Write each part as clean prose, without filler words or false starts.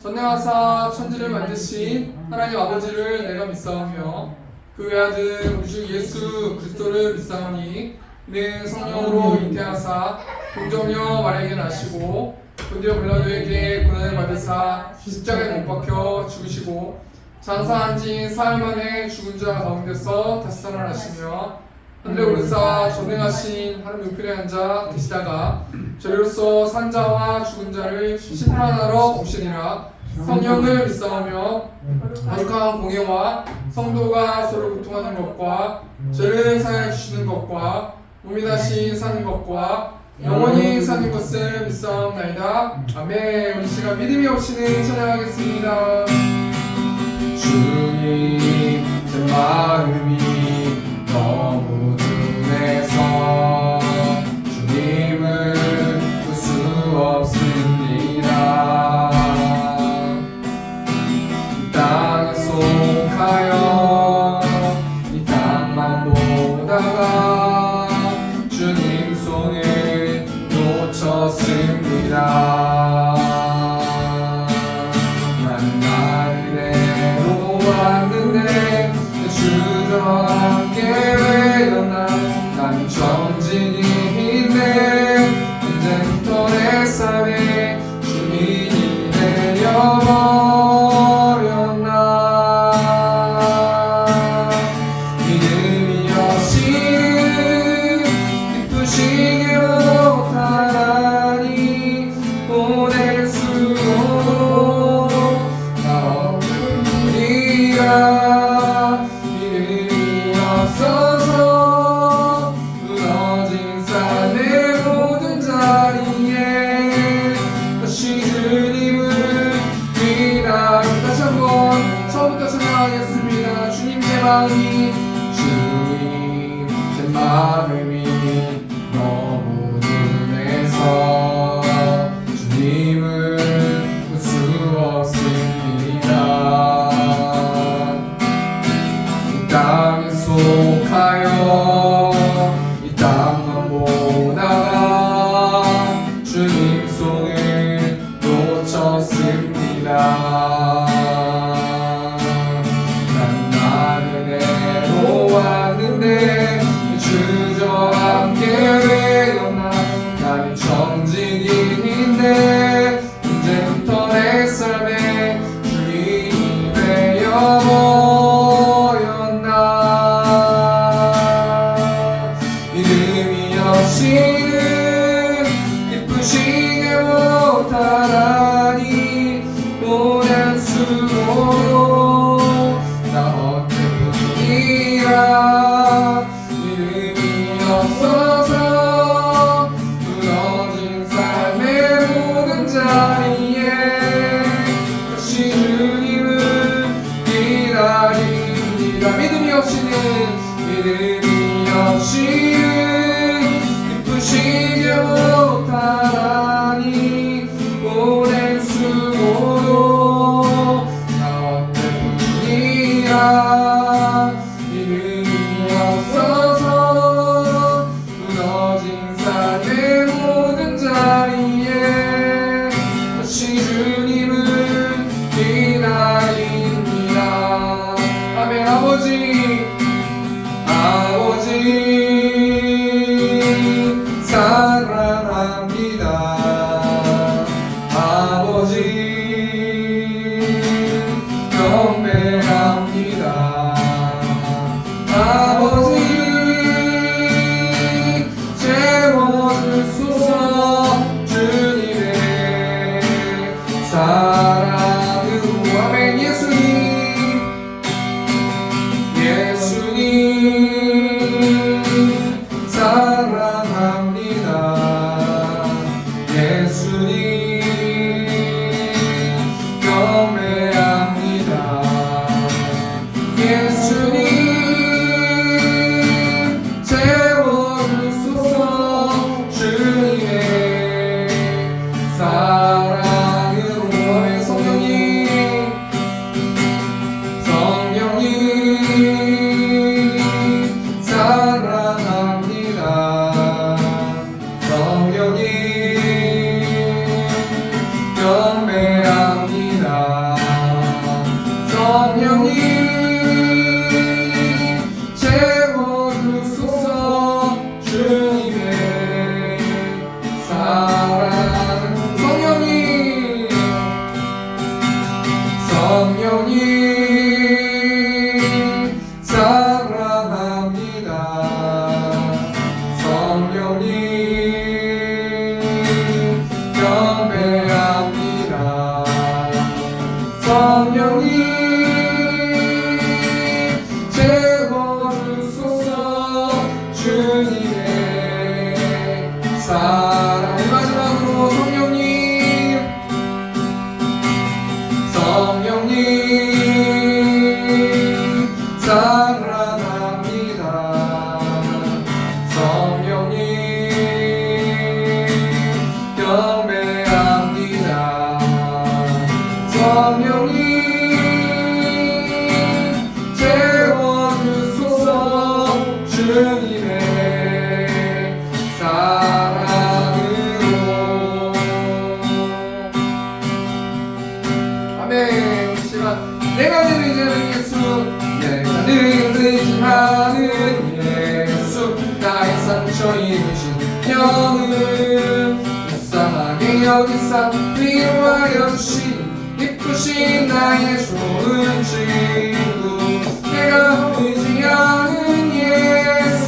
전능하사 천지를 만드신 하나님 아버지를 내가 믿사오며 그 외아들 우리 주 예수 그리스도를 믿사오니 이는 성령으로 잉태하사 동정녀 마리아에게 나시고 본디오 빌라도에게 고난을 받으사 십자가에 못 박혀 죽으시고 장사한 지 사흘 만에 죽은 자 가운데서 다시 살아나시며 하늘에 오르사 전능하신 하나님 우편에 앉아 계시다가 저리로서 산자와 죽은 자를 심판하러 오시니라. 성령을 믿사오며 거룩한 공예와 성도가 서로 교통하는 것과 죄를 사하여 주시는 것과 몸이 다시 사는 것과 영원히 사는 것을 믿사옵나이다. 아멘. 우리 시간 믿음이 없이는 찬양하겠습니다. 주님 제 마음이 너무 둔해서 주님을 볼 수 없습니다. 이 땅에 속하여 이 땅만 보다가 주님 손을 놓쳤습니다. 왔는데 주저와 함께 외어나 난 정직인데 언제부터 내 삶에 주님이 되어버렸나. 믿음이 없이는 기쁘시게 못하니 보낼 수도 믿음이 없어서 무너진 삶의 모든 자리에 다시 주님을 기다려. 다시 한번 처음부터 찬양하겠습니다. 주님 제 마음이 주님 제 마음이 너무 둔해서 주님을 볼 수 없습니다. 땅에 속하여 이 땅만 보다가 주님 손을 놓쳤습니다. 난 나는 애로웠는데 주저와 함께 외어나 나는 정직인인데 언제부터 내 삶에 주님이 되어버렸나. 믿음이 없이는 기쁘시게 못하다니 보낼 수도 나 헛되이라. 믿음이 없어서 무너진 삶의 모든 자리에 다시 주님을 기다립니다. 믿음이 없이는 기쁘시게 주님의 사랑. 마지막으로 성령님 사랑합니다. 성령님 경배합니다. 성령님 채워주소서. 주님의 사랑으로. 아멘. 이 시간 내가 늘 의지하는 예수, 내가 늘 의지하는 예수, 나의 상처 입으신 영을 불쌍하게 여기사 위로하여 주시니 기쁘신 나의 좋은 친구. 내가 의지하는 예수,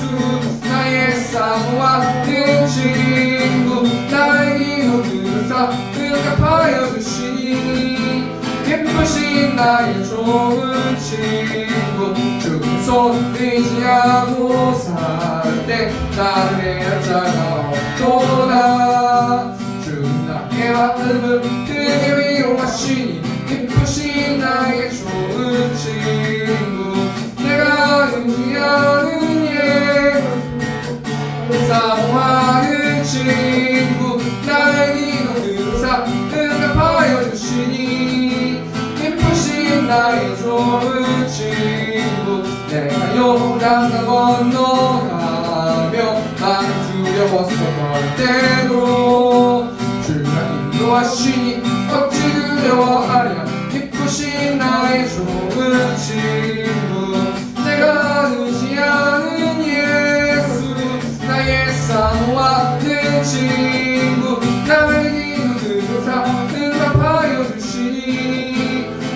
나의 사모와 그 친구. 나의 기도 들으사 응답하여 주시니 기쁘신 나의 좋은 친구. 주님 손 의지하고 살 때 나를 해할 자가 없도다. 주님 나의 마음을 크게 위로하시니 기쁘신 나의 좋은 친구. 내가 의지하는 예수, 사모하는 친구. 나의 기도 들으사 응답하여 주시니 기쁘신 나의 좋은 친구. 내가 요단강 건너가며 나는 두려웠었던 때도 주가 인도하시니 어찌 두려워하랴. 기쁘신 나의 좋은 친구. 내가 의지하는 예수, 나의 사모와 그 친구. 나의 기도 들으사 응답하여 주시니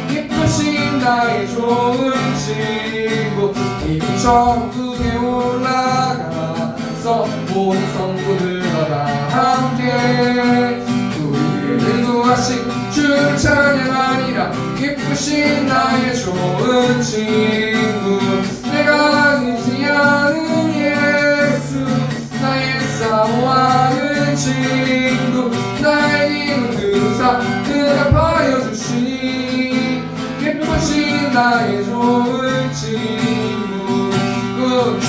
기쁘신 나의 좋은 친구. 이미 천국에 올라가서 모든 성도들과 다 함께 우리를 구하신 주를 찬양하리라. 기쁘신 나의 좋은 친구. 내가 의지하는 예수, 나의 사모하는 친구. 나의 기도 들으사 응답하여 주시니 기쁘신 나의 좋은 친구. 그 주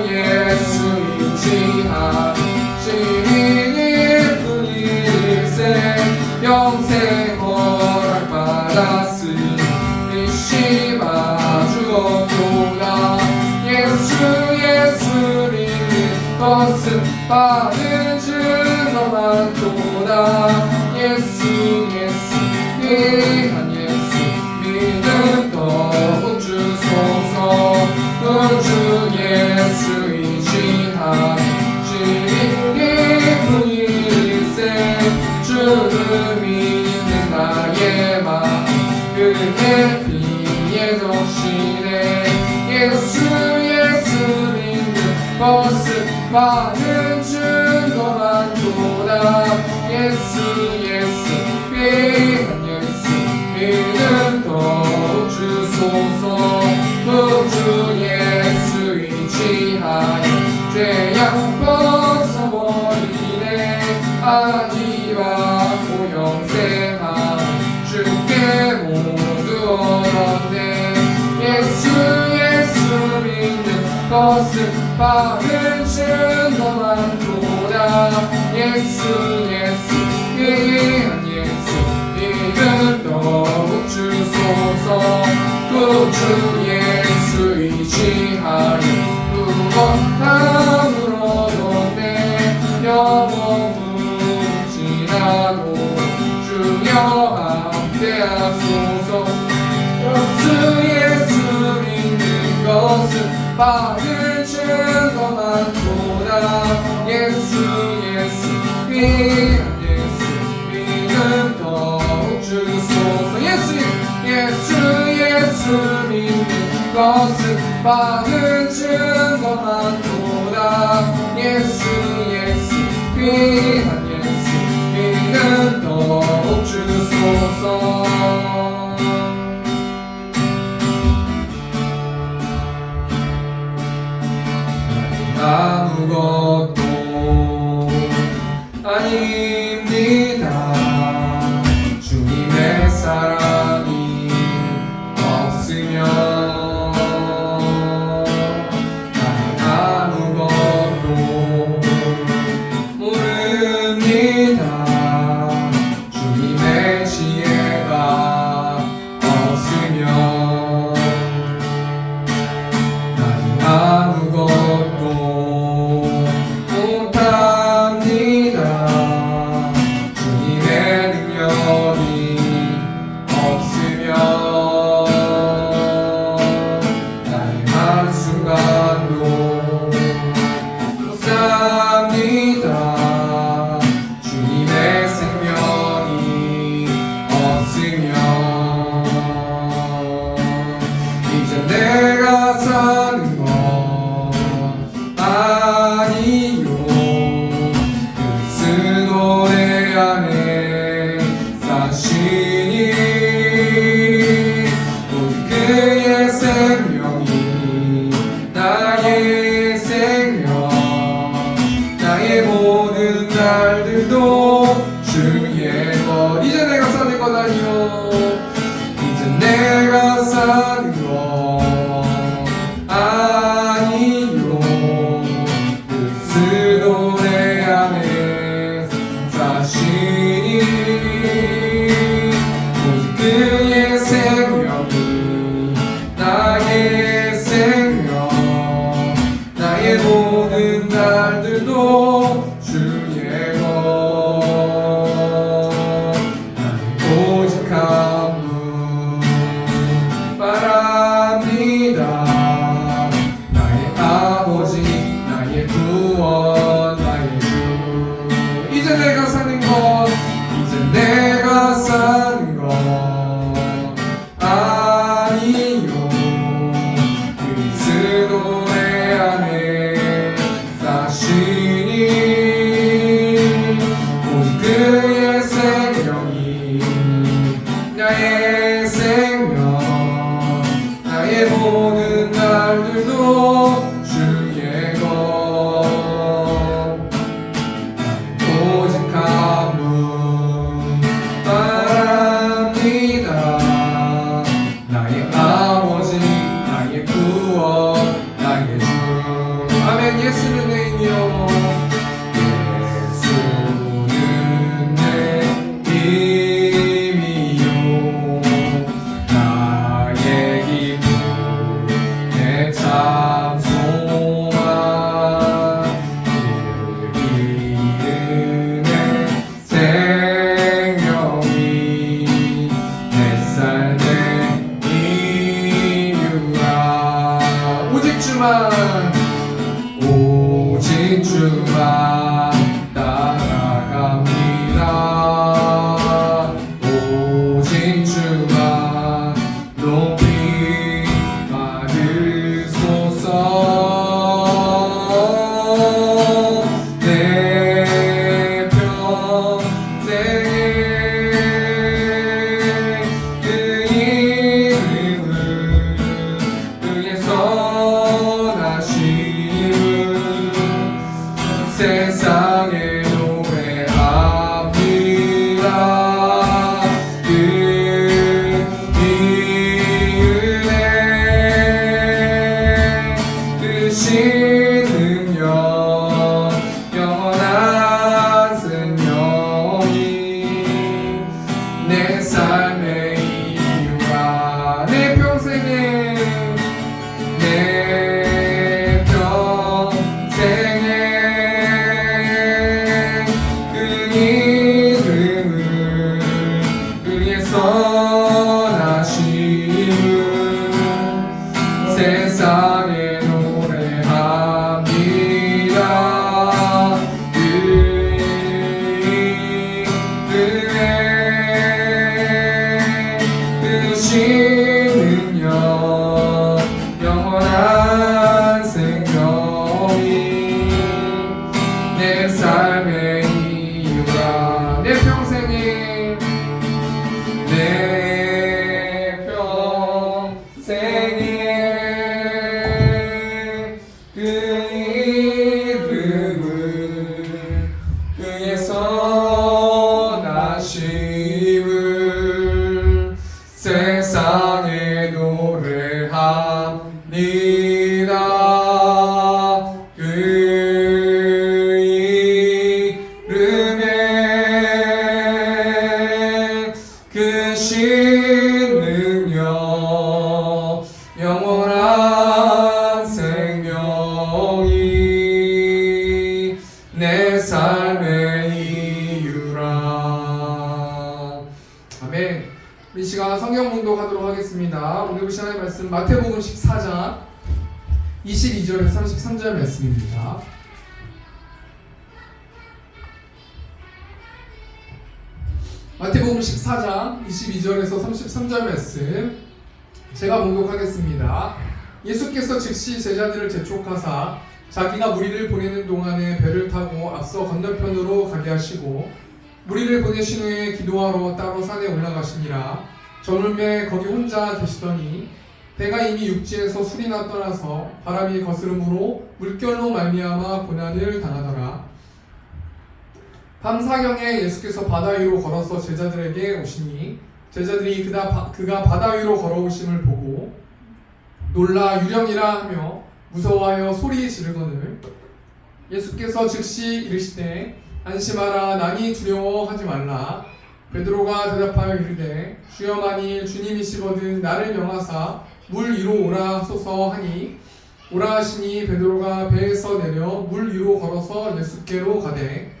예수 의지하시니 예쁜 일생 영생 허락받았으니 이시마 주었도다. 예수 믿는 것은 받은 증거만 도다. 예수 귀한 예수 믿음 더욱 주소서. 그 주 예수 의지하시니 기쁜 일생 주를 믿는 나의 마음 그의 피에 적시네. 예수 믿는 것은 받은 증거만 도다. 예수 귀한 예수 믿음 더욱 주소서. 그 주 예수 의지하여 죄악 벗어버리네. 아기와 고영생한 주께 모두 얻었네. 예수 믿는 것은 받은 증거만 도다. 예수 귀한 예수 믿음 더욱 주소서. 그 주 예수 의지하여 구원함을 얻었네. 영원은 지나고 주여 함께하소서. 주 예수 믿는 것은 받은 증거만 도다. 예수 귀한 예수 믿음 더욱 주소서. 예수 믿는 것은 받은 증거만 도다. 예수 귀한 예수 믿음 더욱 주소서. 아무 아무것도 아닙니다. 주님의 사랑이 없으면 나는 아무것도 모릅니다. 주님의 지혜가 없으면 나는 아무것도 못합니다. 주님의 능력이 없으면 나는 한순간도 못 삽니다. 주님의 생명이 없으면 이제 내가 사는 건 아니요. 그리스 노래 안에 사시니 오직 그의 생명이 나의 생명, 나의 모든 날들도 주의 것. 이제 내가 사는 건 아니요. 이제 내가 사는 건 아니요. 그리스 노래 안에 사시니 오직 그의 생명이 나의 생명, 나의 모든 날들도 주의 것. 나는 오직 한 분 바랍니다. 나의 아버지, 나의 구원, 나의 주. 이제 내가 사는 것, 이제 내가 사는 것 아니요. 그리스 노래 안에 사시니 오직 그의 생명이 나의 생명, 나의 모든 날들도 주의 것. 오직 한 분 바랍니다. 나의 아버지, 나의 구원, 나의 주. 아멘. 예수는 내 힘이요. 예수는 내 힘이요. 나의 기쁨, 내 참 소망. 그 이름의 생명이 내 삶의 이유라. 오직 주만, 오직 주만 따라갑니다. 오직 주만 높이 받으소서. 내 평생에 그 이름을 그의 선하심을 세상에 노래합니다. 그 이름에 그 신능력 영원한 생명이 내 삶의 이유라. 내 평생에 내 평생에 삶의 이유라. 아멘. 우리 시간 성경 봉독하도록 하겠습니다. 오늘 보실 하나님의 말씀 마태복음 14장 22절에서 33절 말씀입니다. 마태복음 14장 22절에서 33절 말씀 제가 봉독하겠습니다. 예수께서 즉시 제자들을 재촉하사 자기가 무리를 보내는 동안에 배를 타고 앞서 건너편으로 가게 하시고 무리를 보내신 후에 기도하러 따로 산에 올라가시니라. 저물매 거기 혼자 계시더니 배가 이미 육지에서 술이나 떠나서 바람이 거스름으로 물결로 말미암아 고난을 당하더라. 밤사경에 예수께서 바다 위로 걸어서 제자들에게 오시니 제자들이 그가 바다 위로 걸어오심을 보고 놀라 유령이라 하며 무서워하여 소리 지르거늘 예수께서 즉시 이르시되 안심하라 나니 두려워하지 말라. 베드로가 대답하여 이르되 주여 만일 주님이시거든 나를 명하사 물 위로 오라 하소서 하니 오라 하시니 베드로가 배에서 내려 물 위로 걸어서 예수께로 가되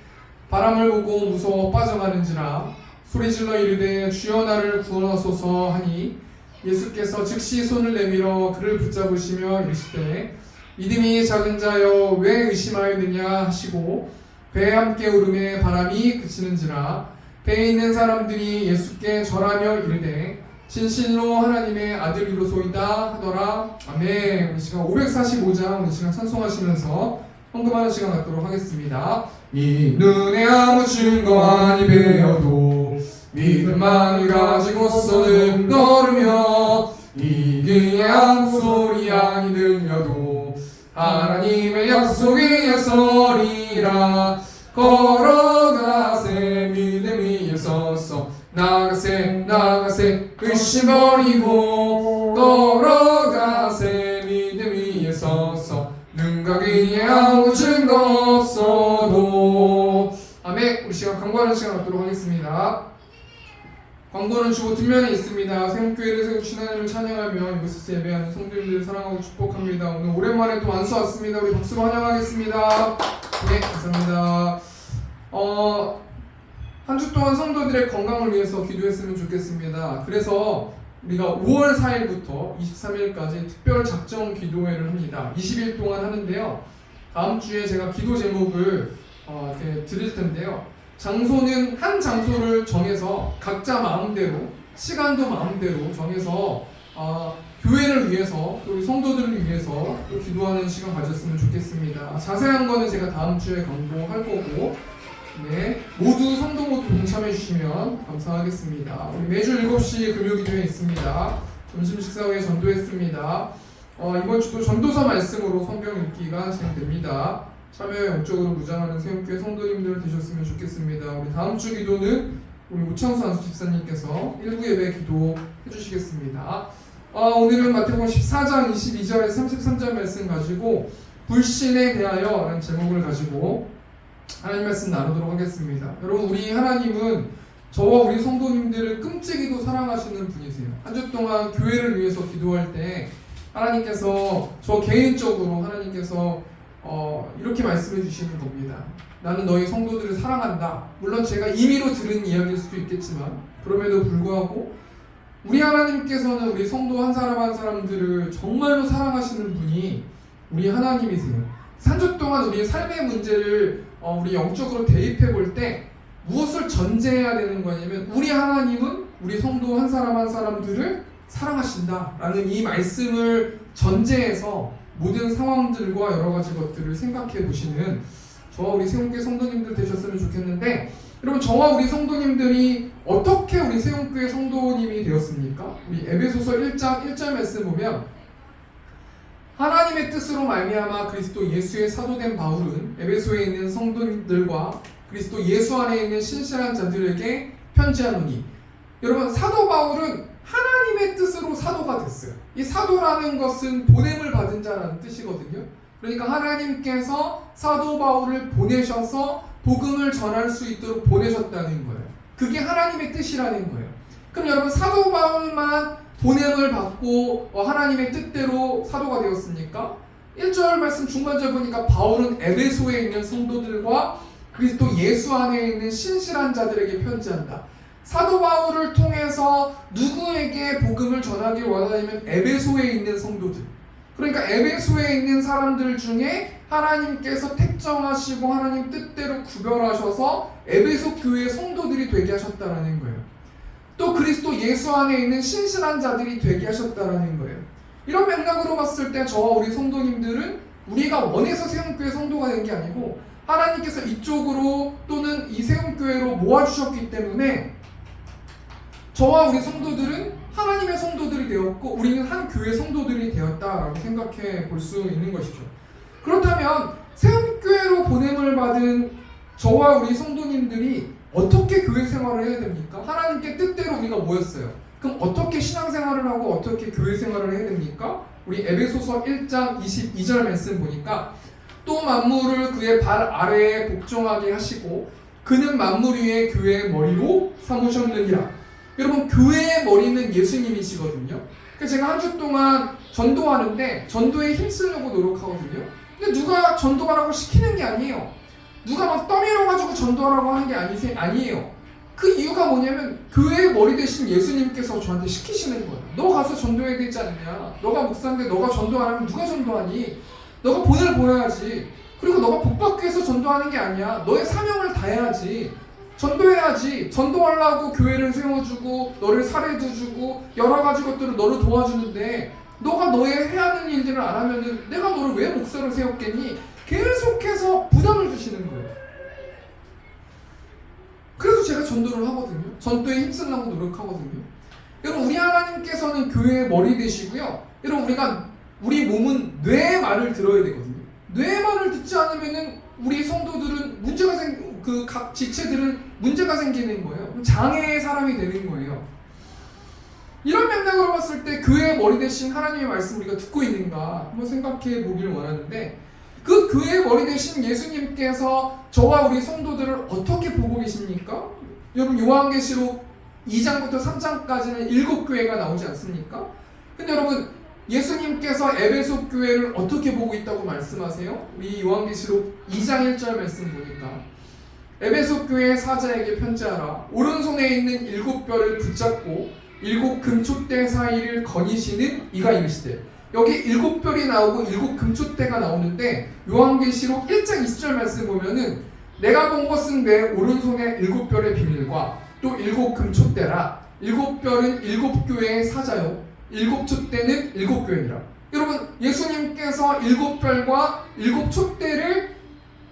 바람을 보고 무서워 빠져가는지라 소리질러 이르되 주여 나를 구원하소서 하니 예수께서 즉시 손을 내밀어 그를 붙잡으시며 이르시되 믿음이 작은 자여 왜 의심하였느냐 하시고 배에 함께 오름에 바람이 그치는지라 배에 있는 사람들이 예수께 절하며 이르되 진실로 하나님의 아들이로소이다 하더라. 아멘. 우리 시간 545장 우리 시간 찬송하시면서 헌금하는 시간 갖도록 하겠습니다. 이 눈에 아무 증거 아니 배어도 믿음만을 가지고서는 걸으며 이 귀에 아무 소리 아니 들려도 하나님의 약속 위에 서리라. 걸어가세 믿음 위에 서서 나가세 나가세 의심 버리고 걸어가세 믿음 위에 서서 눈과 귀에 아무 증거 없어도. 아멘. 우리 시간 광고하는 시간 갖도록 하겠습니다. 광고는 주보 뒷면에 있습니다. 세움교회를 세우신 하나님을 찬양하며 이곳에서 예배하는 성도님들을 사랑하고 축복합니다. 오늘 오랜만에 또 안수 왔습니다. 우리 박수로 환영하겠습니다. 네, 감사합니다. 한 주 동안 성도들의 건강을 위해서 기도했으면 좋겠습니다. 그래서 우리가 5월 4일부터 23일까지 특별 작정 기도회를 합니다. 20일 동안 하는데요. 다음 주에 제가 기도 제목을 이렇게 드릴 텐데요. 장소는 한 장소를 정해서 각자 마음대로 시간도 마음대로 정해서 교회를 위해서 또 우리 성도들을 위해서 또 기도하는 시간 가졌으면 좋겠습니다. 자세한 거는 제가 다음 주에 광고할 거고 네, 모두 성도 모두 동참해 주시면 감사하겠습니다. 우리 매주 7시 금요기도회 있습니다. 점심 식사 후에 전도했습니다. 이번 주도 전도서 말씀으로 성경 읽기가 진행됩니다. 참여에 영적으로 무장하는 세움교회 성도님들 되셨으면 좋겠습니다. 우리 다음 주 기도는 우리 우창수 안수 집사님께서 1부 예배 기도해 주시겠습니다. 오늘은 마태복음 14장 22절에 33절 말씀 가지고 불신에 대하여 라는 제목을 가지고 하나님 말씀 나누도록 하겠습니다. 여러분, 우리 하나님은 저와 우리 성도님들을 끔찍이도 사랑하시는 분이세요. 한 주 동안 교회를 위해서 기도할 때 하나님께서 저 개인적으로 하나님께서 이렇게 말씀해 주시는 겁니다. 나는 너희 성도들을 사랑한다. 물론 제가 임의로 들은 이야기일 수도 있겠지만 그럼에도 불구하고 우리 하나님께서는 우리 성도 한 사람 한 사람들을 정말로 사랑하시는 분이 우리 하나님이세요. 한 주 동안 우리의 삶의 문제를 우리 영적으로 대입해 볼 때 무엇을 전제해야 되는 거냐면 우리 하나님은 우리 성도 한 사람 한 사람들을 사랑하신다라는 이 말씀을 전제해서 모든 상황들과 여러 가지 것들을 생각해 보시는 저와 우리 세움교회 성도님들 되셨으면 좋겠는데, 여러분, 저와 우리 성도님들이 어떻게 우리 세움교회 성도님이 되었습니까? 우리 에베소서 1장 1절 말씀 보면 하나님의 뜻으로 말미암아 그리스도 예수의 사도된 바울은 에베소에 있는 성도들과 그리스도 예수 안에 있는 신실한 자들에게 편지하노니. 여러분, 사도 바울은 하나님의 뜻으로 사도가 됐어요. 이 사도라는 것은 보냄을 받은 자라는 뜻이거든요. 그러니까 하나님께서 사도 바울을 보내셔서 복음을 전할 수 있도록 보내셨다는 거예요. 그게 하나님의 뜻이라는 거예요. 그럼 여러분, 사도 바울만 보냄을 받고 하나님의 뜻대로 사도가 되었습니까? 1절 말씀 중간절 보니까 바울은 에베소에 있는 성도들과 그리스도 예수 안에 있는 신실한 자들에게 편지한다. 사도 바울을 통해서 누구에게 복음을 전하기 원하냐면 에베소에 있는 성도들, 그러니까 에베소에 있는 사람들 중에 하나님께서 택정하시고 하나님 뜻대로 구별하셔서 에베소 교회의 성도들이 되게 하셨다라는 거예요. 또 그리스도 예수 안에 있는 신실한 자들이 되게 하셨다라는 거예요. 이런 맥락으로 봤을 때 저와 우리 성도님들은 우리가 원해서 세움교회 성도가 된 게 아니고 하나님께서 이쪽으로 또는 이 세움교회로 모아주셨기 때문에 저와 우리 성도들은 하나님의 성도들이 되었고 우리는 한 교회 성도들이 되었다라고 생각해 볼 수 있는 것이죠. 그렇다면 세움교회로 보냄을 받은 저와 우리 성도님들이 어떻게 교회 생활을 해야 됩니까? 하나님께 뜻대로 우리가 모였어요. 그럼 어떻게 신앙생활을 하고 어떻게 교회 생활을 해야 됩니까? 우리 에베소서 1장 22절 말씀 보니까 또 만물을 그의 발 아래에 복종하게 하시고 그는 만물 위에 교회의 머리로 삼으셨느니라. 여러분, 교회의 머리는 예수님이시거든요. 그래서 제가 한 주 동안 전도하는데 전도에 힘쓰려고 노력하거든요. 근데 누가 전도하라고 시키는 게 아니에요. 누가 막 떠밀어가지고 전도하라고 하는 게 아니에요. 그 이유가 뭐냐면 교회의 머리 대신 예수님께서 저한테 시키시는 거예요. 너 가서 전도해야 되지 않냐? 너가 목사인데 너가 전도 안 하면 누가 전도하니? 너가 본을 보여야지. 그리고 너가 복받기 위해서 전도하는 게 아니야. 너의 사명을 다해야지. 전도해야지. 전도하려고 교회를 세워주고 너를 사례도 여러 가지 것들을 너를 도와주는데 너가 너의 해야 하는 일들을 안 하면은 내가 너를 왜 목사로 세웠겠니? 계속해서 부담을 주시는 거예요. 그래서 제가 전도를 하거든요. 전도에 힘쓰려고 노력하거든요. 여러분, 우리 하나님께서는 교회의 머리 되시고요. 여러분, 우리 몸은 뇌의 말을 들어야 되거든요. 뇌의 말을 듣지 않으면은 우리 성도들은 각 지체들은 문제가 생기는 거예요. 장애의 사람이 되는 거예요. 이런 맥락으로 봤을 때 교회의 머리 대신 하나님의 말씀 우리가 듣고 있는가 한번 생각해 보기를 원하는데, 그 교회의 머리 대신 예수님께서 저와 우리 성도들을 어떻게 보고 계십니까? 여러분, 요한계시록 2장부터 3장까지는 7교회가 나오지 않습니까? 근데 여러분, 예수님께서 에베소 교회를 어떻게 보고 있다고 말씀하세요? 우리 요한계시록 2장 1절 말씀 보니까 에베소 교회의 사자에게 편지하라. 오른손에 있는 7별을 붙잡고 7 금촛대 사이를 거니시는 이가 이르시되, 여기 7별이 나오고 7 금촛대가 나오는데 요한계시록 1장 20절 말씀 보면은 내가 본 것은 내 오른손에 7별의 비밀과 또 7 금촛대라. 7별은 7교회의 사자요 7 촛대는 7교회니라. 여러분, 예수님께서 7별과 7 촛대를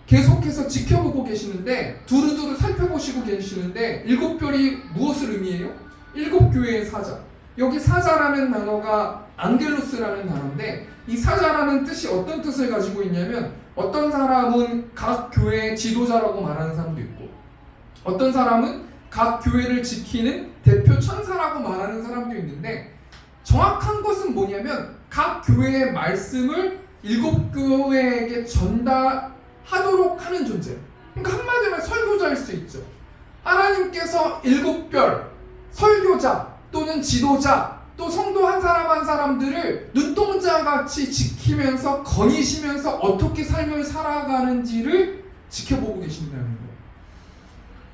계속해서 지켜보고 계시는데, 두루두루 살펴보시고 계시는데 7별이 무엇을 의미해요? 7교회의 사자. 여기 사자라는 단어가 앙겔로스라는 단어인데, 이 사자라는 뜻이 어떤 뜻을 가지고 있냐면, 어떤 사람은 각 교회의 지도자라고 말하는 사람도 있고, 어떤 사람은 각 교회를 지키는 대표 천사라고 말하는 사람도 있는데, 정확한 것은 뭐냐면 각 교회의 말씀을 7교회에게 전달하도록 하는 존재. 그러니까 한마디로 설교자일 수 있죠. 하나님께서 7별 설교자 또는 지도자 또 성도 한 사람 한 사람들을 눈동자같이 지키면서 거니시면서 어떻게 삶을 살아가는지를 지켜보고 계신다는 거예요.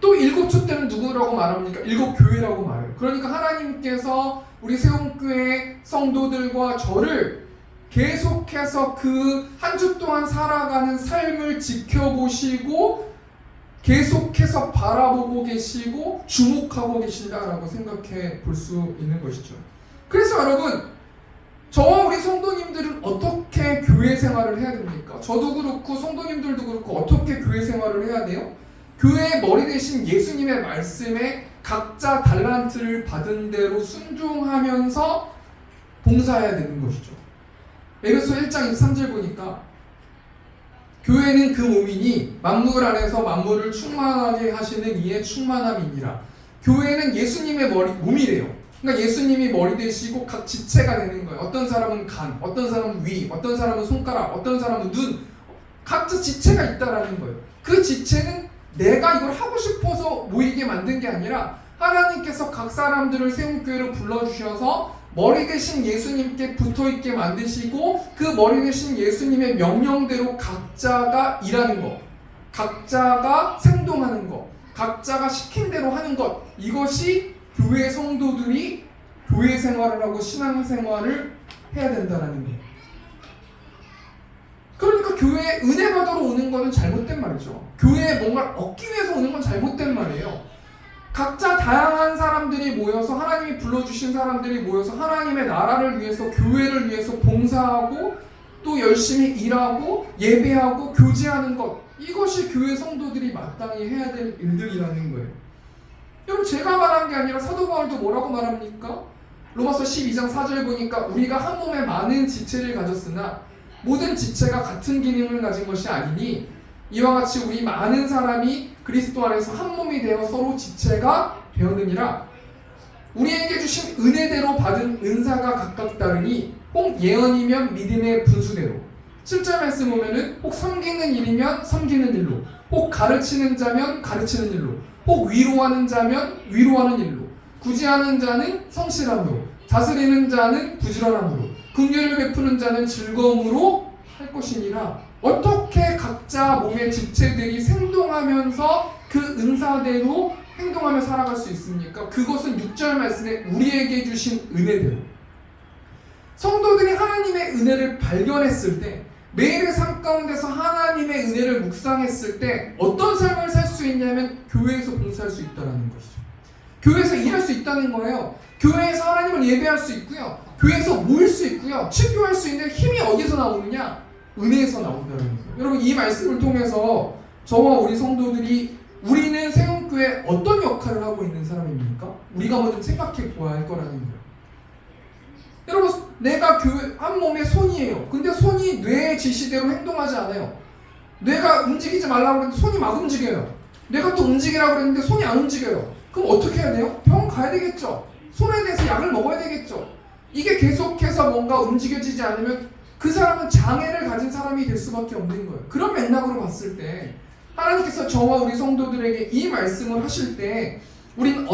또 7 촛대는 누구라고 말합니까? 7교회라고 말해요. 그러니까 하나님께서 우리 세움교회 성도들과 저를 계속해서 그 한 주 동안 살아가는 삶을 지켜보시고 계속해서 바라보고 계시고 주목하고 계신다라고 생각해 볼 수 있는 것이죠. 그래서 여러분, 저와 우리 성도님들은 어떻게 교회 생활을 해야 됩니까? 저도 그렇고 성도님들도 그렇고 어떻게 교회 생활을 해야 돼요? 교회의 머리 대신 예수님의 말씀에 각자 달란트를 받은 대로 순종하면서 봉사해야 되는 것이죠. 에베소 1장 23절 보니까 교회는 그 몸이니 만물 안에서 만물을 충만하게 하시는 이의 충만함이니라. 교회는 예수님의 몸이래요. 그러니까 예수님이 머리 되시고 각 지체가 되는 거예요. 어떤 사람은 간, 어떤 사람은 위, 어떤 사람은 손가락, 어떤 사람은 눈, 각자 지체가 있다라는 거예요. 그 지체는 내가 이걸 하고 싶어서 모이게 만든 게 아니라 하나님께서 각 사람들을 세움교회로 불러주셔서 머리 대신 예수님께 붙어있게 만드시고 그 머리 대신 예수님의 명령대로 각자가 일하는 거, 각자가 생동하는 것, 각자가 시킨 대로 하는 것, 이것이 교회 성도들이 교회 생활을 하고 신앙 생활을 해야 된다는 거예요. 그러니까 교회에 은혜 받으러 오는 것은 잘못된 말이죠. 교회에 뭔가를 얻기 위해서 오는 건 잘못된 말이에요. 각자 다양한 사람들이 모여서, 하나님이 불러주신 사람들이 모여서 하나님의 나라를 위해서, 교회를 위해서 봉사하고 또 열심히 일하고 예배하고 교제하는 것, 이것이 교회 성도들이 마땅히 해야 될 일들이라는 거예요. 여러분, 제가 말한 게 아니라 사도 바울도 뭐라고 말합니까? 로마서 12장 4절 보니까 우리가 한 몸에 많은 지체를 가졌으나 모든 지체가 같은 기능을 가진 것이 아니니 이와 같이 우리 많은 사람이 그리스도 안에서 한 몸이 되어 서로 지체가 되었느니라. 우리에게 주신 은혜대로 받은 은사가 각각 다르니 혹 예언이면 믿음의 분수대로, 7절 말씀 보면은 혹 섬기는 일이면 섬기는 일로, 혹 가르치는 자면 가르치는 일로, 혹 위로하는 자면 위로하는 일로, 구제하는 자는 성실함으로, 다스리는 자는 부지런함으로, 긍휼을 베푸는 자는 즐거움으로 할 것이니라. 어떻게 각자 몸의 지체들이 생동하면서 그 은사대로 행동하며 살아갈 수 있습니까? 그것은 6절 말씀에 우리에게 주신 은혜대로. 성도들이 하나님의 은혜를 발견했을 때, 매일의 삶 가운데서 하나님의 은혜를 묵상했을 때 어떤 삶을 살 수 있냐면 교회에서 봉사할 수 있다는 것이죠. 교회에서 일할 수 있다는 거예요. 교회에서 하나님을 예배할 수 있고요. 교회에서 모일 수 있고요. 친교할 수 있는 힘이 어디서 나오느냐? 은혜에서 나온다는 거예요. 여러분, 이 말씀을 통해서 저와 우리 성도들이, 우리는 세움교회에 어떤 역할을 하고 있는 사람입니까? 우리가 먼저 생각해 보아야 할 거라는 거예요. 여러분, 내가 교회 한 몸의 손이에요. 근데 손이 뇌의 지시대로 행동하지 않아요. 뇌가 움직이지 말라고 그랬는데 손이 막 움직여요. 뇌가 또 움직이라고 그랬는데 손이 안 움직여요. 그럼 어떻게 해야 돼요? 병원 가야 되겠죠. 손에 대해서 약을 먹어야 되겠죠. 이게 계속해서 뭔가 움직여지지 않으면 그 사람은 장애를 가진 사람이 될 수밖에 없는 거예요. 그런 맥락으로 봤을 때 하나님께서 저와 우리 성도들에게 이 말씀을 하실 때 우리는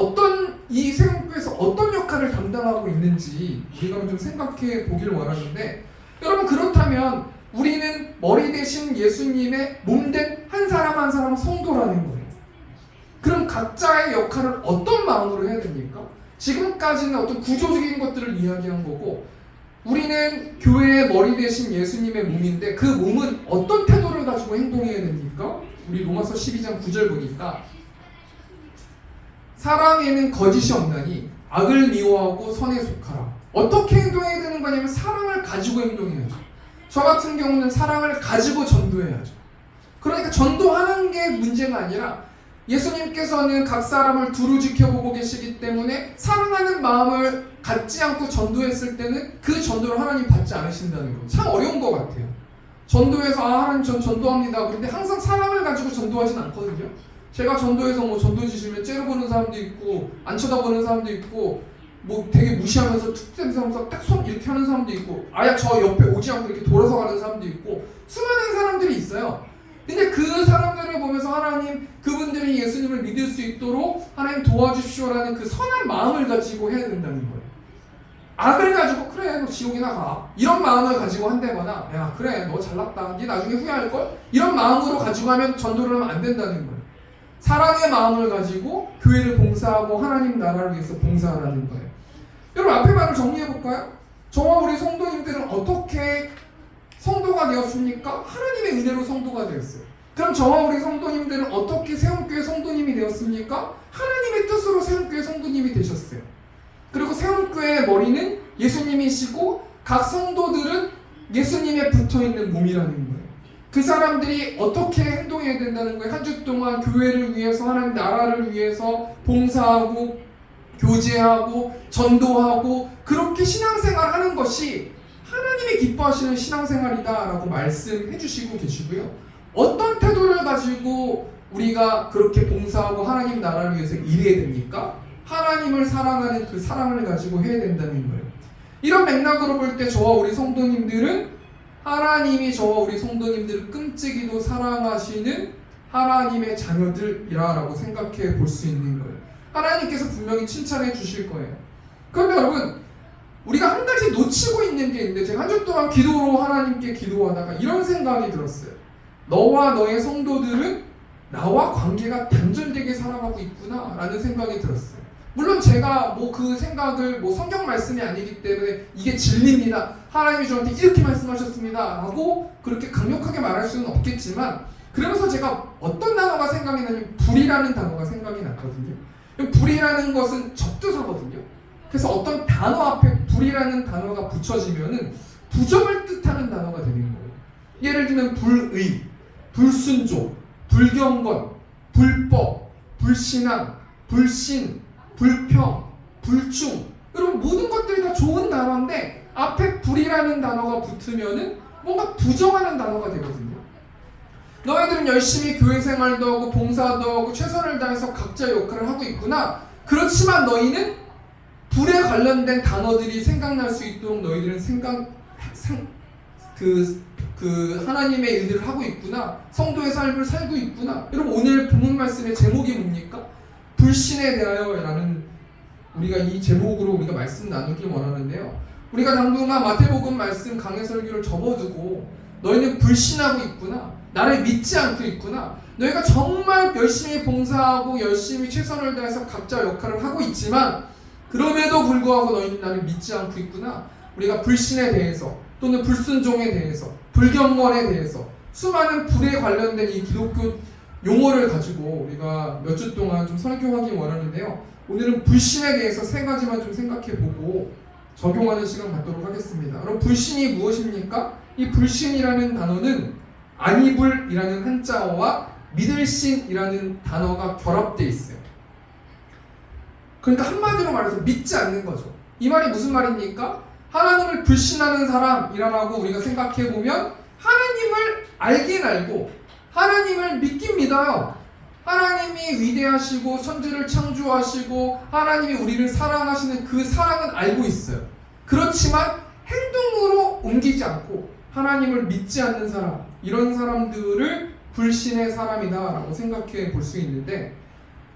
이 세움교회에서 어떤 역할을 담당하고 있는지 우리가 좀 생각해 보기를 원하는데, 여러분, 그렇다면 우리는 머리 대신 예수님의 몸된 한 사람 한 사람 성도라는 거예요. 그럼 각자의 역할을 어떤 마음으로 해야 됩니까? 지금까지는 어떤 구조적인 것들을 이야기한 거고, 우리는 교회의 머리 대신 예수님의 몸인데 그 몸은 어떤 태도를 가지고 행동해야 됩니까? 우리 로마서 12장 9절 보니까 사랑에는 거짓이 없나니 악을 미워하고 선에 속하라. 어떻게 행동해야 되는 거냐면 사랑을 가지고 행동해야죠. 저 같은 경우는 사랑을 가지고 전도해야죠. 그러니까 전도하는 게 문제가 아니라 예수님께서는 각 사람을 두루 지켜보고 계시기 때문에 사랑하는 마음을 갖지 않고 전도했을 때는 그 전도를 하나님 받지 않으신다는 거. 참 어려운 것 같아요. 전도해서 하나님 전 전도합니다. 그런데 항상 사랑을 가지고 전도하진 않거든요. 제가 전도해서 뭐 전도 지시면 째려보는 사람도 있고 안 쳐다보는 사람도 있고 뭐 되게 무시하면서 툭 떼면서 딱 손 이렇게 하는 사람도 있고 아예 저 옆에 오지 않고 이렇게 돌아서 가는 사람도 있고 수많은 사람들이 있어요. 근데 그 사람들을 보면서 하나님, 그분들이 예수님을 믿을 수 있도록 하나님 도와주십시오라는 그 선한 마음을 가지고 해야 된다는 거예요. 악을 가지고 그래 너 지옥이나 가 이런 마음을 가지고 한다거나 야 그래 너 잘났다 니 나중에 후회할걸 이런 마음으로 가지고 하면 전도를 하면 안 된다는 거예요. 사랑의 마음을 가지고 교회를 봉사하고 하나님 나라를 위해서 봉사하라는 거예요. 여러분, 앞에 말을 정리해볼까요? 저와 우리 성도님들은 어떻게 성도가 되었습니까? 하나님의 은혜로 성도가 되었어요. 그럼 저와 우리 성도님들은 어떻게 세움교회 성도님이 되었습니까? 하나님의 뜻으로 세움교회 성도님이 되셨어요. 그리고 세움교회의 머리는 예수님이시고 각 성도들은 예수님에 붙어있는 몸이라는 거예요. 그 사람들이 어떻게 행동해야 된다는 거예요. 한 주 동안 교회를 위해서, 하나님 나라를 위해서 봉사하고 교제하고 전도하고 그렇게 신앙생활 하는 것이 하나님이 기뻐하시는 신앙생활이다라고 말씀해 주시고 계시고요. 어떤 태도를 가지고 우리가 그렇게 봉사하고 하나님 나라를 위해서 일해야 됩니까? 하나님을 사랑하는 그 사랑을 가지고 해야 된다는 거예요. 이런 맥락으로 볼 때 저와 우리 성도님들은 하나님이 저와 우리 성도님들을 끔찍이도 사랑하시는 하나님의 자녀들이라고 생각해 볼 수 있는 거예요. 하나님께서 분명히 칭찬해 주실 거예요. 그런데 여러분, 우리가 한 가지 놓치고 있는 게 있는데, 제가 한 주 동안 기도로 하나님께 기도하다가 이런 생각이 들었어요. 너와 너의 성도들은 나와 관계가 단절되게 살아가고 있구나라는 생각이 들었어요. 물론 제가 뭐 그 생각을 뭐 성경 말씀이 아니기 때문에 이게 진리입니다, 하나님이 저한테 이렇게 말씀하셨습니다 라고 그렇게 강력하게 말할 수는 없겠지만, 그러면서 제가 어떤 단어가 생각이 나냐면 불이라는 단어가 생각이 났거든요. 불이라는 것은 접두사거든요. 그래서 어떤 단어 앞에 불이라는 단어가 붙여지면은 부정을 뜻하는 단어가 되는 거예요. 예를 들면 불의, 불순종, 불경건, 불법, 불신앙, 불신, 불평, 불충, 이런 모든 것들이 다 좋은 단어인데 앞에 불이라는 단어가 붙으면은 뭔가 부정하는 단어가 되거든요. 너희들은 열심히 교회 생활도 하고 봉사도 하고 최선을 다해서 각자 역할을 하고 있구나. 그렇지만 너희는 불에 관련된 단어들이 생각날 수 있도록 너희들은 하나님의 일들을 하고 있구나. 성도의 삶을 살고 있구나. 여러분, 오늘 본문 말씀의 제목이 뭡니까? 불신에 대하여라는, 우리가 이 제목으로 우리가 말씀 나누길 원하는데요. 우리가 당분간 마태복음 말씀 강해 설교를 접어두고 너희는 불신하고 있구나, 나를 믿지 않고 있구나, 너희가 정말 열심히 봉사하고 열심히 최선을 다해서 각자 역할을 하고 있지만 그럼에도 불구하고 너희는 나를 믿지 않고 있구나. 우리가 불신에 대해서 또는 불순종에 대해서, 불경건에 대해서 수많은 불에 관련된 이 기독교 용어를 가지고 우리가 몇 주 동안 좀 설교하기 원하는데요. 오늘은 불신에 대해서 세 가지만 좀 생각해보고 적용하는 시간 갖도록 하겠습니다. 그럼 불신이 무엇입니까? 이 불신이라는 단어는 안이불이라는 한자어와 믿을신이라는 단어가 결합되어 있어요. 그러니까 한마디로 말해서 믿지 않는 거죠. 이 말이 무슨 말입니까? 하나님을 불신하는 사람이라고 우리가 생각해보면 하나님을 알긴 알고 하나님을 믿긴 믿어요. 하나님이 위대하시고 천지를 창조하시고 하나님이 우리를 사랑하시는 그 사랑은 알고 있어요. 그렇지만 행동으로 옮기지 않고 하나님을 믿지 않는 사람, 이런 사람들을 불신의 사람이다 라고 생각해 볼 수 있는데,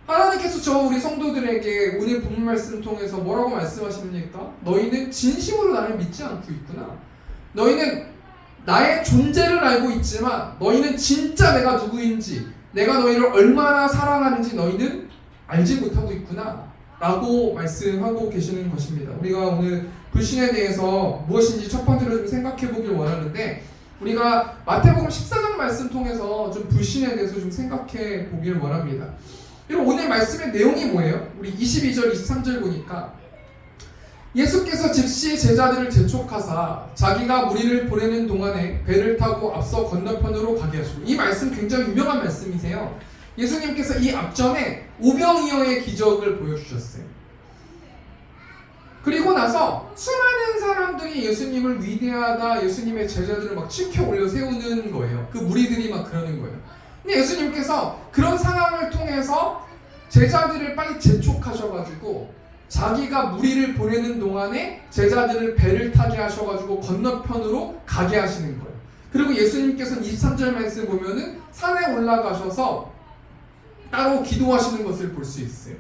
하나님께서 우리 성도들에게 오늘 본문 말씀 통해서 뭐라고 말씀하십니까? 너희는 진심으로 나를 믿지 않고 있구나. 너희는 나의 존재를 알고 있지만 너희는 진짜 내가 누구인지, 내가 너희를 얼마나 사랑하는지 너희는 알지 못하고 있구나 라고 말씀하고 계시는 것입니다. 우리가 오늘 불신에 대해서 무엇인지 첫 번째로 좀 생각해 보길 원하는데, 우리가 마태복음 14장 말씀 통해서 좀 불신에 대해서 좀 생각해 보길 원합니다. 그럼 오늘 말씀의 내용이 뭐예요? 우리 22절 23절 보니까 예수께서 즉시 제자들을 재촉하사 자기가 무리를 보내는 동안에 배를 타고 앞서 건너편으로 가게 하시고, 이 말씀 굉장히 유명한 말씀이세요. 예수님께서 이 앞전에 오병이어의 기적을 보여주셨어요. 그리고 나서 수많은 사람들이 예수님을 위대하다, 예수님의 제자들을 막 치켜 올려 세우는 거예요. 그 무리들이 막 그러는 거예요. 근데 예수님께서 그런 상황을 통해서 제자들을 빨리 재촉하셔가지고 자기가 무리를 보내는 동안에 제자들을 배를 타게 하셔가지고 건너편으로 가게 하시는 거예요. 그리고 예수님께서는 23절 말씀 보면은 산에 올라가셔서 따로 기도하시는 것을 볼 수 있어요.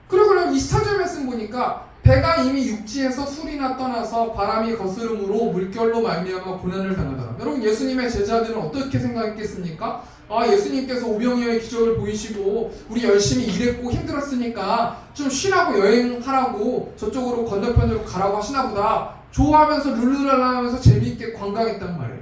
그리고 24절 말씀 보니까 배가 이미 육지에서 술이나 떠나서 바람이 거스름으로 물결로 말미암아 고난을 당하더라. 여러분, 예수님의 제자들은 어떻게 생각했겠습니까? 예수님께서 오병이어의 기적을 보이시고 우리 열심히 일했고 힘들었으니까 좀 쉬라고, 여행하라고 저쪽으로 건너편으로 가라고 하시나 보다 좋아하면서 룰루랄라 하면서 재미있게 관광했단 말이에요.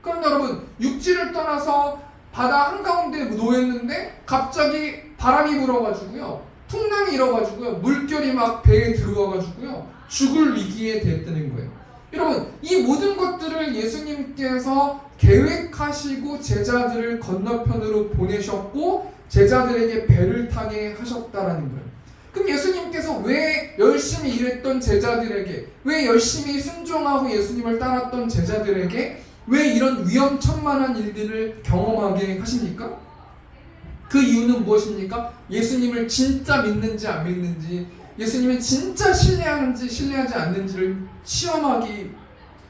그럼 여러분, 육지를 떠나서 바다 한가운데 놓였는데 갑자기 바람이 불어가지고요, 풍랑이 일어가지고요, 물결이 막 배에 들어와가지고요 죽을 위기에 됐다는 거예요. 여러분, 이 모든 것들을 예수님께서 계획하시고 제자들을 건너편으로 보내셨고 제자들에게 배를 타게 하셨다라는 거예요. 그럼 예수님께서 왜 열심히 일했던 제자들에게, 왜 열심히 순종하고 예수님을 따랐던 제자들에게 왜 이런 위험천만한 일들을 경험하게 하십니까? 그 이유는 무엇입니까? 예수님을 진짜 믿는지 안 믿는지, 예수님을 진짜 신뢰하는지 신뢰하지 않는지를 시험하기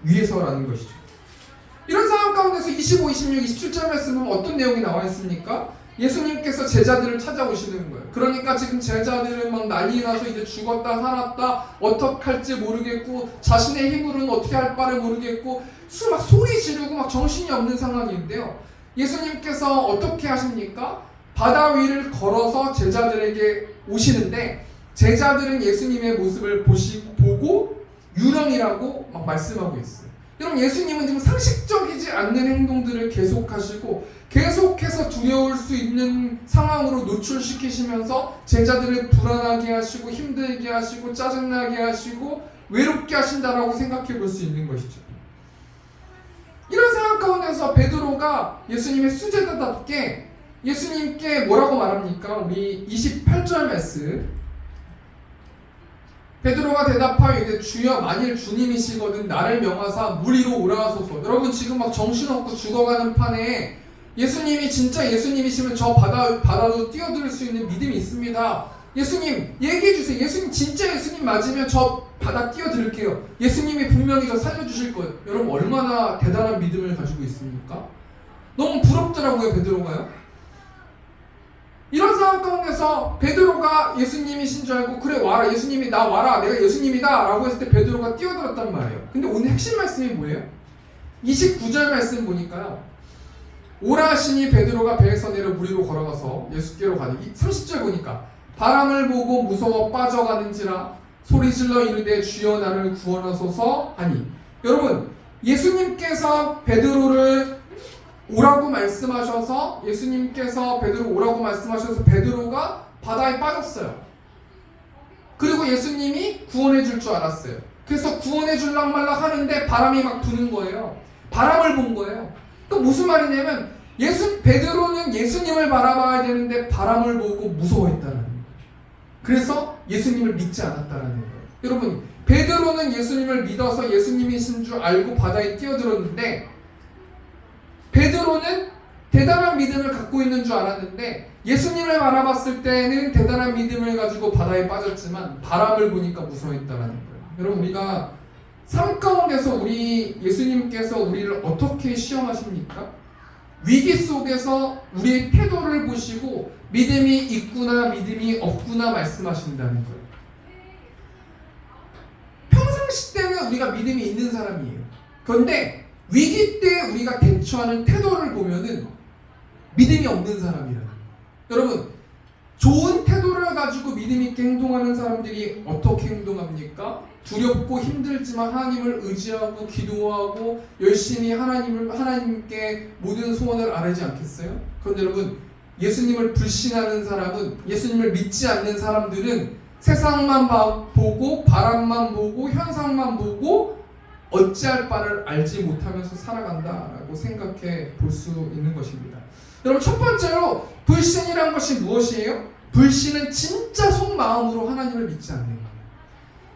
위해서라는 것이죠. 이런 상황 가운데서 25, 26, 27절 말씀은 어떤 내용이 나와 있습니까? 예수님께서 제자들을 찾아오시는 거예요. 그러니까 지금 제자들은 막 난리 나서 이제 죽었다 살았다 어떻게 할지 모르겠고 자신의 힘으로는 어떻게 할 바를 모르겠고 막 소리 지르고 막 정신이 없는 상황인데요. 예수님께서 어떻게 하십니까? 바다 위를 걸어서 제자들에게 오시는데 제자들은 예수님의 모습을 보고 유령이라고 막 말씀하고 있어요. 여러분, 예수님은 지금 상식적이지 않는 행동들을 계속하시고 계속해서 두려울 수 있는 상황으로 노출시키시면서 제자들을 불안하게 하시고 힘들게 하시고 짜증나게 하시고 외롭게 하신다라고 생각해 볼 수 있는 것이죠. 이런 상황 가운데서 베드로가 예수님의 수제자답게 예수님께 뭐라고 말합니까? 우리 28절 말씀. 베드로가 대답하여 이르되 주여 만일 주님이시거든 나를 명하사 물 위로 오라소서. 여러분, 지금 막 정신없고 죽어가는 판에 예수님이 진짜 예수님이시면 저 바다도 뛰어들 수 있는 믿음이 있습니다. 예수님 얘기해 주세요. 예수님 진짜 예수님 맞으면 저 바다 뛰어들게요. 예수님이 분명히 저 살려주실 거예요. 여러분, 얼마나 대단한 믿음을 가지고 있습니까? 너무 부럽더라고요, 베드로가요. 이런 상황 가운데서 베드로가 예수님이신 줄 알고 그래 와라, 예수님이 나 와라, 내가 예수님이다 라고 했을 때 베드로가 뛰어들었단 말이에요. 근데 오늘 핵심 말씀이 뭐예요? 29절 말씀 보니까요, 오라 하시니 베드로가 배에서 내려 물 위로 걸어가서 예수께로 가니 30절 보니까 바람을 보고 무서워 빠져가는지라 소리질러 이르되 주여 나를 구원하소서 하니. 여러분, 예수님께서 베드로를 오라고 말씀하셔서 베드로 오라고 말씀하셔서 베드로가 바다에 빠졌어요. 그리고 예수님이 구원해 줄 줄 알았어요. 그래서 구원해 줄랑 말랑 하는데 바람이 막 부는 거예요. 바람을 본 거예요. 또 무슨 말이냐면 베드로는 예수님을 바라봐야 되는데 바람을 보고 무서워했다는 거예요. 그래서 예수님을 믿지 않았다는 거예요. 여러분, 베드로는 예수님을 믿어서 예수님이신 줄 알고 바다에 뛰어들었는데 베드로는 대단한 믿음을 갖고 있는 줄 알았는데 예수님을 바라봤을 때는 대단한 믿음을 가지고 바다에 빠졌지만 바람을 보니까 무서워했다는 거예요. 여러분, 우리가 삶 가운데서 예수님께서 우리를 어떻게 시험하십니까? 위기 속에서 우리의 태도를 보시고 믿음이 있구나 믿음이 없구나 말씀하신다는 거예요. 평상시 때는 우리가 믿음이 있는 사람이에요. 그런데 위기 때 우리가 대처하는 태도를 보면은 믿음이 없는 사람이라는 거예요. 여러분, 좋은 태도를 가지고 믿음 있게 행동하는 사람들이 어떻게 행동합니까? 두렵고 힘들지만 하나님을 의지하고 기도하고 열심히 하나님께 모든 소원을 아뢰지 않겠어요? 그런데 여러분, 예수님을 불신하는 사람은, 예수님을 믿지 않는 사람들은 세상만 보고 바람만 보고 현상만 보고 어찌할 바를 알지 못하면서 살아간다라고 생각해 볼 수 있는 것입니다. 여러분, 첫 번째로 불신이란 것이 무엇이에요? 불신은 진짜 속마음으로 하나님을 믿지 않는 거예요.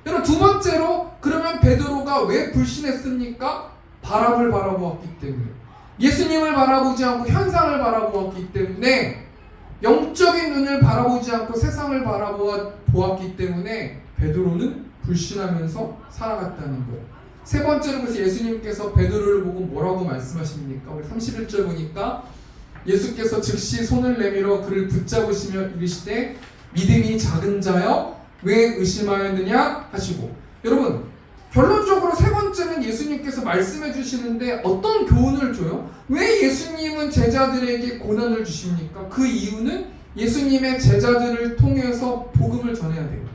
여러분, 두 번째로 그러면 베드로가 왜 불신했습니까? 바람을 바라보았기 때문에, 예수님을 바라보지 않고 현상을 바라보았기 때문에, 영적인 눈을 바라보지 않고 세상을 바라보았기 때문에 베드로는 불신하면서 살아갔다는 거예요. 세 번째로 그래서 예수님께서 베드로를 보고 뭐라고 말씀하십니까? 우리 31절 보니까 예수께서 즉시 손을 내밀어 그를 붙잡으시며 이르시되 믿음이 작은 자여 왜 의심하였느냐 하시고. 여러분, 결론적으로 세 번째는 예수님께서 말씀해 주시는데 어떤 교훈을 줘요? 왜 예수님은 제자들에게 고난을 주십니까? 그 이유는 예수님의 제자들을 통해서 복음을 전해야 돼요.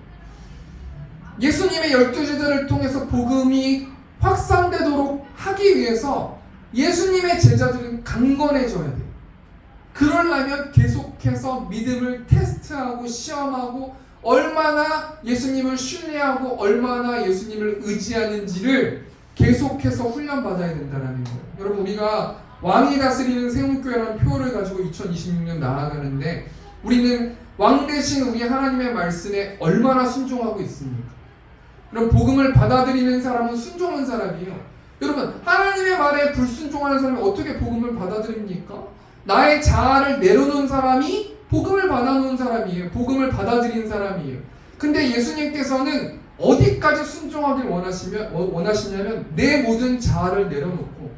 예수님의 12제자를 통해서 복음이 확산되도록 하기 위해서 예수님의 제자들은 강건해져야 돼요. 그러려면 계속해서 믿음을 테스트하고 시험하고 얼마나 예수님을 신뢰하고 얼마나 예수님을 의지하는지를 계속해서 훈련받아야 된다는 거예요. 여러분, 우리가 왕이 다스리는 세움교회라는 표를 가지고 2026년 나아가는데 우리는 왕 대신 우리 하나님의 말씀에 얼마나 순종하고 있습니까? 그럼 복음을 받아들이는 사람은 순종한 사람이에요. 여러분, 하나님의 말에 불순종하는 사람이 어떻게 복음을 받아들입니까? 나의 자아를 내려놓은 사람이 복음을 받아놓은 사람이에요. 복음을 받아들인 사람이에요. 근데 예수님께서는 어디까지 순종하길 원하시냐면 내 모든 자아를 내려놓고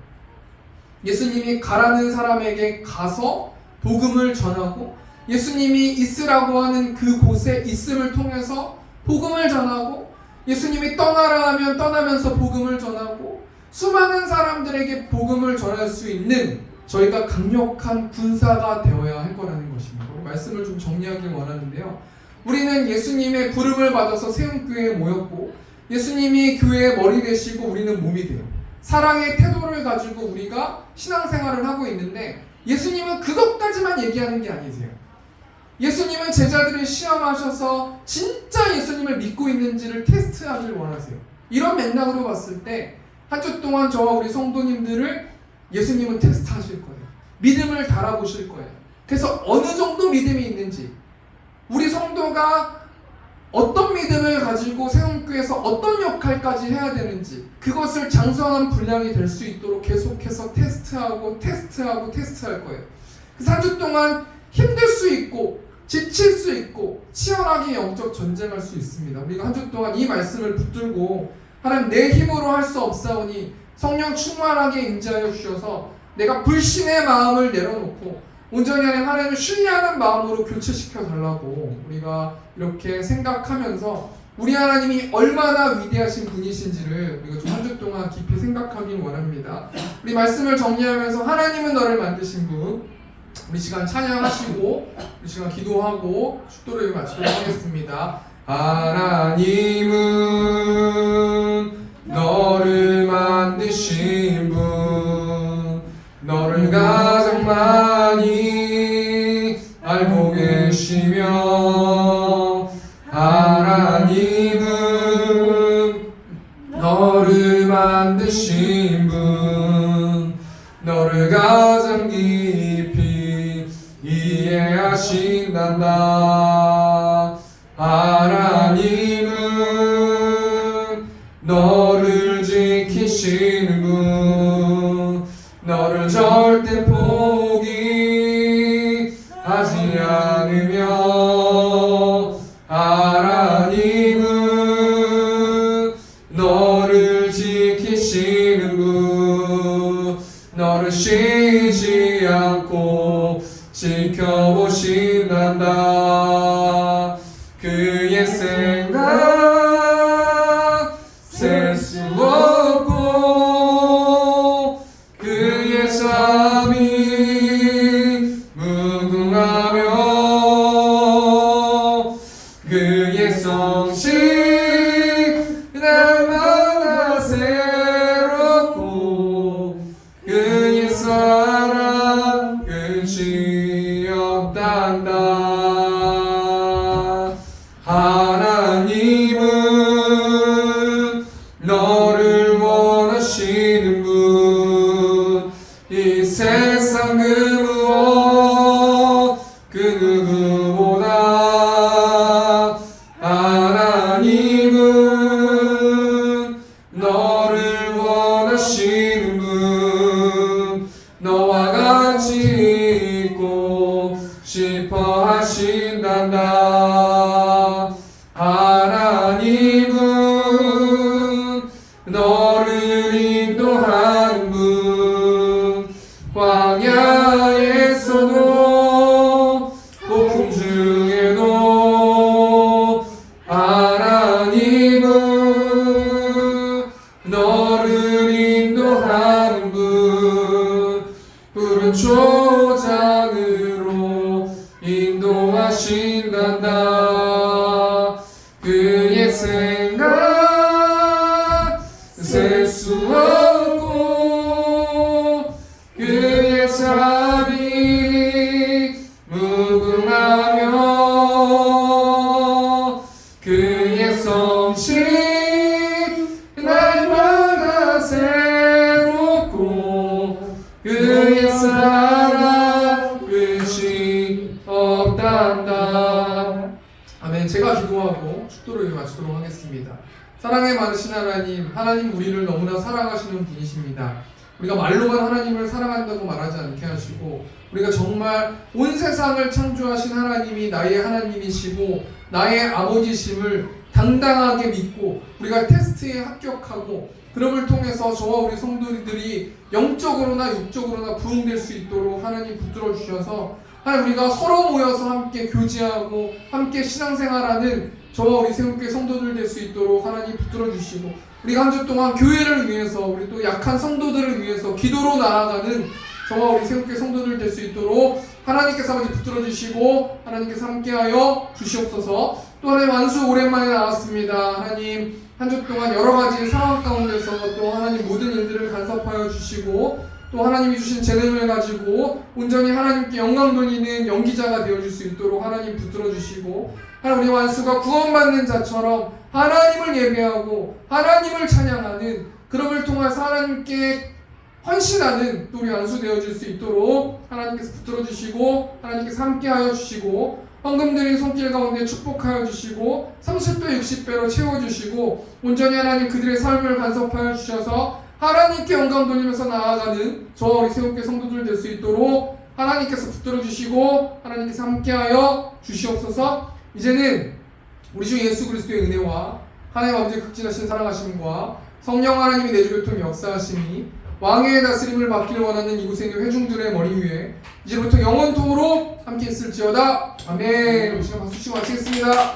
예수님이 가라는 사람에게 가서 복음을 전하고 예수님이 있으라고 하는 그곳에 있음을 통해서 복음을 전하고 예수님이 떠나라 하면 떠나면서 복음을 전하고 수많은 사람들에게 복음을 전할 수 있는 저희가 강력한 군사가 되어야 할 거라는 것입니다. 말씀을 좀 정리하길 원하는데요. 우리는 예수님의 부름을 받아서 세움교회에 모였고 예수님이 교회의 머리 되시고 우리는 몸이 돼요. 사랑의 태도를 가지고 우리가 신앙생활을 하고 있는데 예수님은 그것까지만 얘기하는 게 아니세요. 예수님은 제자들을 시험하셔서 진짜 예수님을 믿고 있는지를 테스트하길 원하세요. 이런 맥락으로 봤을 때 한 주 동안 저와 우리 성도님들을 예수님은 테스트하실 거예요. 믿음을 달아보실 거예요. 그래서 어느 정도 믿음이 있는지, 우리 성도가 어떤 믿음을 가지고 세움교회에서 어떤 역할까지 해야 되는지, 그것을 장성한 분량이 될 수 있도록 계속해서 테스트할 거예요. 그래서 한 주 동안 힘들 수 있고 지칠 수 있고 치열하게 영적 전쟁할 수 있습니다. 우리가 한 주 동안 이 말씀을 붙들고 하나님, 내 힘으로 할 수 없사오니 성령 충만하게 임재하여 주셔서 내가 불신의 마음을 내려놓고 온전히 하나님을 신뢰하는 마음으로 교체시켜 달라고 우리가 이렇게 생각하면서 우리 하나님이 얼마나 위대하신 분이신지를 우리가 좀 한 주 동안 깊이 생각하길 원합니다. 우리 말씀을 정리하면서 하나님은 너를 만드신 분, 우리 시간 찬양하시고 우리 시간 기도하고 축도를 마치도록 하겠습니다. 하나님은 너를 만드신 분, 너를 가장 많이 알고 계시며, 하나님은 너를 만드신 분, 너를 가장 깊이 이해하신단다. 하나님은 너를 지키시는 분, 너를 절대 포기하지 않으며, 하나님은 너를 지키시는 분, 너를 쉬지 않고 지켜보신단다. 그의 생각 셀 수 없고 그의 잠이 무궁하며 그의 성실 날마다 새롭고 그의 사랑 끝이 없단다. 하나님은 너를 원하시는 분, 이 세상 그 무엇 그 누구보다. 하나님은 너를 원하시는 분, 너와 같이 있고 싶어 하신단다. 하나님은 너를 인도하는 분, 광야에서도 폭풍 중에도. 하나님은 너를 인도하는 분, 푸른 초장으로 인도하신단다. 그의 생각 셀 수 없고 그의 잠이 무궁하며 그의 성실 날마다 새롭고 그의 사랑 끝이 없단다. 아멘. 제가 기도하고 축도를 마치도록 하겠습니다. 사랑에 많으신 하나님, 하나님 우리를 너무나 사랑하시는 분이십니다. 우리가 말로만 하나님을 사랑한다고 말하지 않게 하시고, 우리가 정말 온 세상을 창조하신 하나님이 나의 하나님이시고 나의 아버지심을 당당하게 믿고 우리가 테스트에 합격하고, 그럼을 통해서 저와 우리 성도들이 영적으로나 육적으로나 부흥될 수 있도록 하나님 붙들어 주셔서, 하나님 우리가 서로 모여서 함께 교제하고 함께 신앙생활하는 저와 우리 세움교회 성도들 될 수 있도록 하나님 붙들어 주시고, 우리가 한 주 동안 교회를 위해서, 우리 또 약한 성도들을 위해서 기도로 나아가는 저와 우리 새롭게 성도들 될 수 있도록 하나님께서 아버지 붙들어 주시고 하나님께서 함께하여 주시옵소서. 또 하나님 안수 오랜만에 나왔습니다. 하나님 한 주 동안 여러 가지 상황 가운데서 또 하나님 모든 일들을 간섭하여 주시고 또 하나님이 주신 재능을 가지고 온전히 하나님께 영광 돌리는 연기자가 되어줄 수 있도록 하나님 붙들어 주시고 하나님 우리 완수가 구원받는 자처럼 하나님을 예배하고 하나님을 찬양하는 그럼을 통해서 하나님께 헌신하는 또 우리 안수 되어줄 수 있도록 하나님께서 붙들어 주시고 하나님께서 함께하여 주시고 헌금드린 손길 가운데 축복하여 주시고 30배 60배로 채워주시고 온전히 하나님 그들의 삶을 간섭하여 주셔서 하나님께 영광 돌리면서 나아가는 저와 우리 새롭게 성도들 될 수 있도록 하나님께서 붙들어 주시고 하나님께서 함께하여 주시옵소서. 이제는 우리 주 예수 그리스도의 은혜와 하나님 아버지의 극진하신 사랑하심과 성령 하나님의 내주교통 역사하심이 왕의 다스림을 받기를 원하는 이곳에 있는 회중들의 머리 위에 이제부터 영원토록 함께 있을지어다. 아멘. 우리 시간 박수 치고 마치겠습니다.